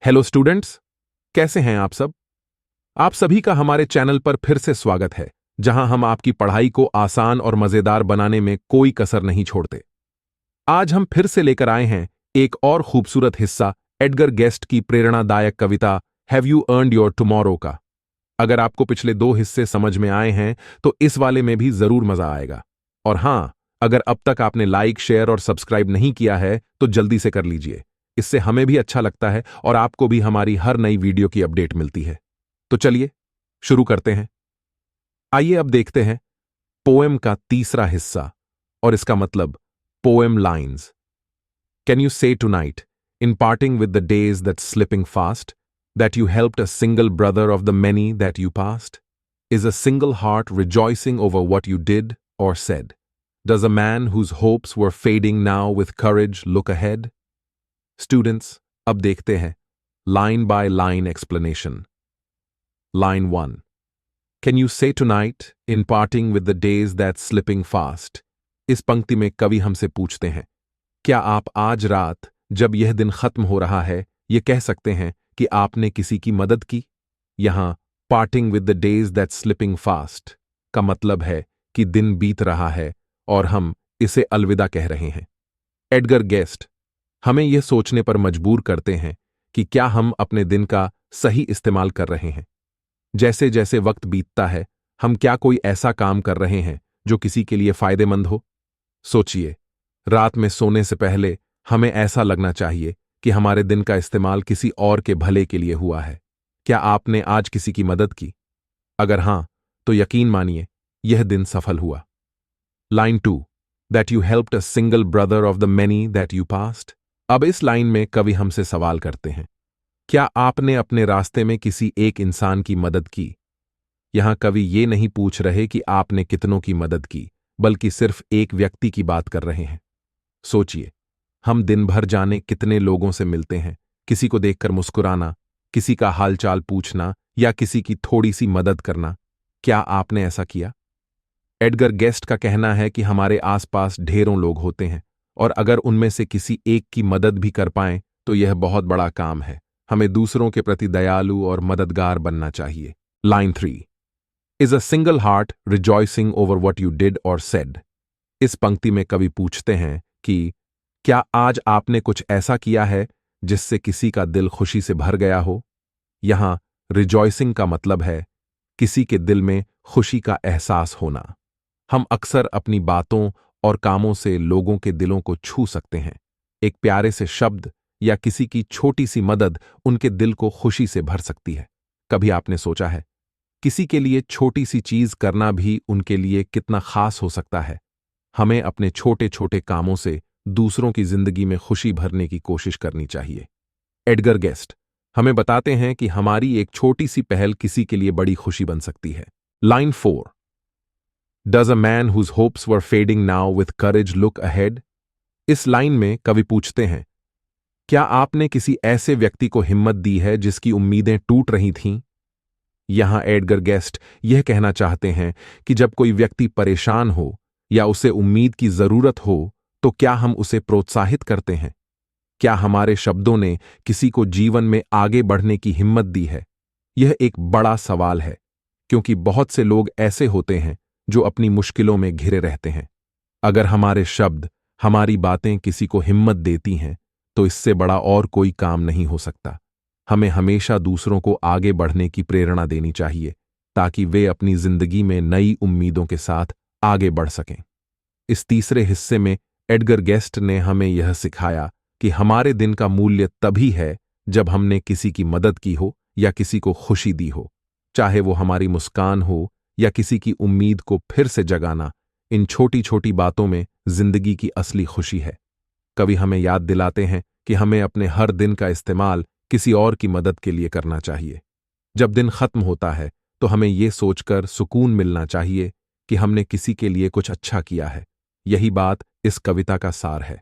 Hello students, कैसे हैं आप सब? आप सभी का हमारे चैनल पर फिर से स्वागत है, जहां हम आपकी पढ़ाई को आसान और मजेदार बनाने में कोई कसर नहीं छोड़ते। आज हम फिर से लेकर आए हैं एक और खूबसूरत हिस्सा एडगर गेस्ट की प्रेरणादायक कविता have you earned your tomorrow का। अगर आपको पिछले दो हिस्से समझ में आए हैं तो इस वाले में भी जरूर मजा आएगा। और हां, अगर अब तक आपने लाइक, शेयर और सब्सक्राइब नहीं किया है तो जल्दी से कर लीजिए। इससे हमें भी अच्छा लगता है और आपको भी हमारी हर नई वीडियो की अपडेट मिलती है। तो चलिए शुरू करते हैं। आइए अब देखते हैं पोएम का तीसरा हिस्सा और इसका मतलब poem lines. Can you say tonight in parting with the days that slipping fast that you helped a single brother of the many that you passed? Is a single heart rejoicing over what you did or said? Does a man whose hopes were fading now with courage look ahead? Students, अब देखते हैं line by line explanation. Line 1. Can you say tonight, in parting with the days that's slipping fast? इस पंक्ति में कवि हमसे पूछते हैं, क्या आप आज रात जब यह दिन खत्म हो रहा है ये कह सकते हैं कि आपने किसी की मदद की? यहां parting with the days that slipping fast का मतलब है कि दिन बीत रहा है और हम इसे अलविदा कह रहे हैं। एडगर गेस्ट हमें यह सोचने पर मजबूर करते हैं कि क्या हम अपने दिन का सही इस्तेमाल कर रहे हैं। जैसे जैसे वक्त बीतता है हम क्या कोई ऐसा काम कर रहे हैं जो किसी के लिए फायदेमंद हो? सोचिए, रात में सोने से पहले हमें ऐसा लगना चाहिए कि हमारे दिन का इस्तेमाल किसी और के भले के लिए हुआ है। क्या आपने आज किसी की मदद की? अगर हां, तो यकीन मानिए यह दिन सफल हुआ। Line 2. That you helped a single brother of the many that you past. अब इस लाइन में कवि हमसे सवाल करते हैं, क्या आपने अपने रास्ते में किसी एक इंसान की मदद की? यहां कवि ये नहीं पूछ रहे कि आपने कितनों की मदद की, बल्कि सिर्फ एक व्यक्ति की बात कर रहे हैं। सोचिए, हम दिन भर जाने कितने लोगों से मिलते हैं, किसी को देखकर मुस्कुराना, किसी का हालचाल पूछना या किसी की थोड़ी सी मदद करना। क्या आपने ऐसा किया? एडगर गेस्ट का कहना है कि हमारे आसपास ढेरों लोग होते हैं और अगर उनमें से किसी एक की मदद भी कर पाएं तो यह बहुत बड़ा काम है। हमें दूसरों के प्रति दयालु और मददगार बनना चाहिए। Line 3. Is a single heart rejoicing over what you did और सेड। इस पंक्ति में कवि पूछते हैं कि क्या आज आपने कुछ ऐसा किया है जिससे किसी का दिल खुशी से भर गया हो? यहां रिजॉइसिंग का मतलब है किसी के दिल में खुशी का एहसास होना। हम अक्सर अपनी बातों और कामों से लोगों के दिलों को छू सकते हैं। एक प्यारे से शब्द या किसी की छोटी सी मदद उनके दिल को खुशी से भर सकती है। कभी आपने सोचा है किसी के लिए छोटी सी चीज करना भी उनके लिए कितना खास हो सकता है? हमें अपने छोटे छोटे कामों से दूसरों की जिंदगी में खुशी भरने की कोशिश करनी चाहिए। एडगर गेस्ट हमें बताते हैं कि हमारी एक छोटी सी पहल किसी के लिए बड़ी खुशी बन सकती है। Line 4. Does a man whose hopes were fading now with courage look ahead. इस लाइन में कवि पूछते हैं, क्या आपने किसी ऐसे व्यक्ति को हिम्मत दी है जिसकी उम्मीदें टूट रही थीं? यहां एडगर गेस्ट यह कहना चाहते हैं कि जब कोई व्यक्ति परेशान हो या उसे उम्मीद की जरूरत हो तो क्या हम उसे प्रोत्साहित करते हैं? क्या हमारे शब्दों ने किसी को जीवन में आगे बढ़ने की हिम्मत दी है? यह एक बड़ा सवाल है, क्योंकि बहुत से लोग ऐसे होते हैं जो अपनी मुश्किलों में घिरे रहते हैं। अगर हमारे शब्द, हमारी बातें किसी को हिम्मत देती हैं, तो इससे बड़ा और कोई काम नहीं हो सकता। हमें हमेशा दूसरों को आगे बढ़ने की प्रेरणा देनी चाहिए, ताकि वे अपनी जिंदगी में नई उम्मीदों के साथ आगे बढ़ सकें। इस तीसरे हिस्से में एडगर गेस्ट ने हमें यह सिखाया कि हमारे दिन का मूल्य तभी है जब हमने किसी की मदद की हो या किसी को खुशी दी हो। चाहे वो हमारी मुस्कान हो या किसी की उम्मीद को फिर से जगाना, इन छोटी छोटी बातों में जिंदगी की असली खुशी है। कवि हमें याद दिलाते हैं कि हमें अपने हर दिन का इस्तेमाल किसी और की मदद के लिए करना चाहिए। जब दिन खत्म होता है तो हमें यह सोचकर सुकून मिलना चाहिए कि हमने किसी के लिए कुछ अच्छा किया है। यही बात इस कविता का सार है।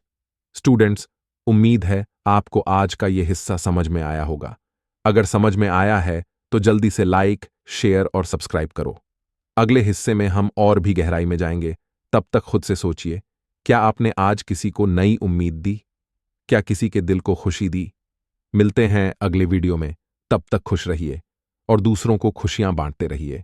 स्टूडेंट्स, उम्मीद है आपको आज का यह हिस्सा समझ में आया होगा। अगर समझ में आया है तो जल्दी से लाइक, शेयर और सब्सक्राइब करो। अगले हिस्से में हम और भी गहराई में जाएंगे। तब तक खुद से सोचिए, क्या आपने आज किसी को नई उम्मीद दी? क्या किसी के दिल को खुशी दी? मिलते हैं अगले वीडियो में। तब तक खुश रहिए और दूसरों को खुशियां बांटते रहिए।